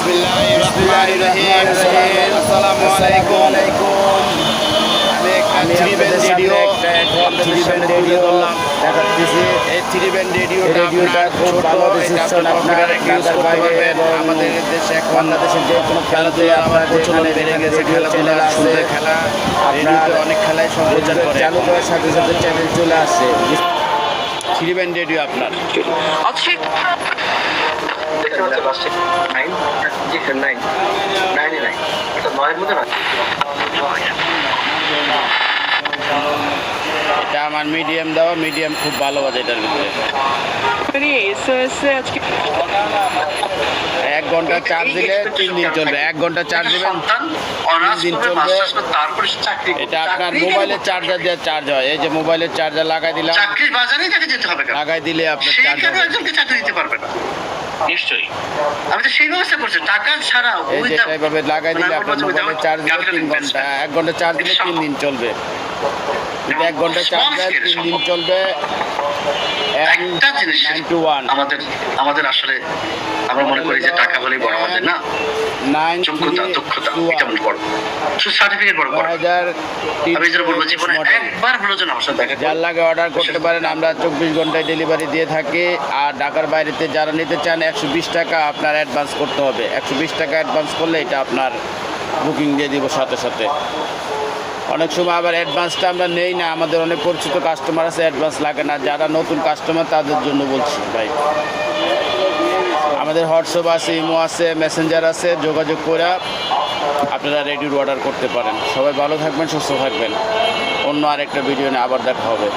বিসমিল্লাহির রহমানির রহিম। আসসালামু আলাইকুম। আমি একটা থ্রি ব্যান্ড রেডিও ধরলাম দেখাচ্ছি। এই থ্রি ব্যান্ড রেডিওটা খুব ভালো। এটা আপনারা ইউজ করতে পারবেন। আমাদের দেশে এখন বাংলাদেশের যে কোনো খেলাধুলার আবার প্রচলন বেড়ে গেছে। খেলাধুলা সুন্দর খেলা, রেডিওতে অনেক খেলাই সম্প্রচার করে। চালু করার সাথে সাথে চ্যানেল চলে আসে। থ্রি ব্যান্ড রেডিও আপনার এটা আমার মিডিয়াম দেওয়া, মিডিয়াম খুব ভালো বাজে এটার ভিতরে। 1 ঘন্টা চার্জ দিলে 3 দিন চলবে। 1 ঘন্টা চার্জ দিবেন 3 দিন চলবে। এটা আপনার মোবাইলের চার্জার দিয়ে চার্জ হয়। এই যে মোবাইলের চার্জার লাগাই দিলাম, চাকরির বাজারে তাকে যেতে হবে কেন? লাগাই দিলে আপনার সেই চার্জ কেন হবে। একজনকে চাকরি দিতে পারবে না? নিশ্চয়ই আমি তো সেই ব্যবস্থা করছি, টাকা ছাড়া এই যে এইভাবে লাগাই দিলে আপনার মোবাইলের চার্জ দিলে 3 ঘন্টা, 1 ঘন্টা চার্জ দিলে 3 দিন চলবে। এটা 1 ঘন্টা চার্জ দেন 3 দিন চলবে। একটা জিনিস 9 to 1 আমাদের আসলে আমরা মনে করি যে টাকা হলেই বড় আমাদের না, 9 যোগ্যতা দক্ষতা এটা মনে বড়, শুধু সার্টিফিকেট বড় বড়। আমি যেটা বলবো জীবনে একবার হলো যেন আমার সাথে দেখা যার লাগে অর্ডার করতে পারেন। আমরা 24 ঘন্টায় ডেলিভারি দিয়ে থাকি। আর ঢাকার বাইরেতে যারা নিতে চান 120 টাকা আপনার অ্যাডভান্স করতে হবে। 120 টাকা অ্যাডভান্স করলে এটা আপনার বুকিং দিয়ে দিব সাথে সাথে। অনেক সময় আবার অ্যাডভান্সটা আমরা নেই না, আমাদের অনেক পরিচিত কাস্টমার আছে, অ্যাডভান্স লাগে না। যারা নতুন কাস্টমার তাদের জন্য বলছি ভাই। আমাদের হোয়াটসঅ্যাপ আছে, ইমো আছে, মেসেঞ্জার আছে, যোগাযোগ করে আপনারা রেডিওর অর্ডার করতে পারেন। সবাই ভালো থাকবেন, সুস্থ থাকবেন। অন্য আরেকটা ভিডিও নিয়ে আবার দেখা হবে।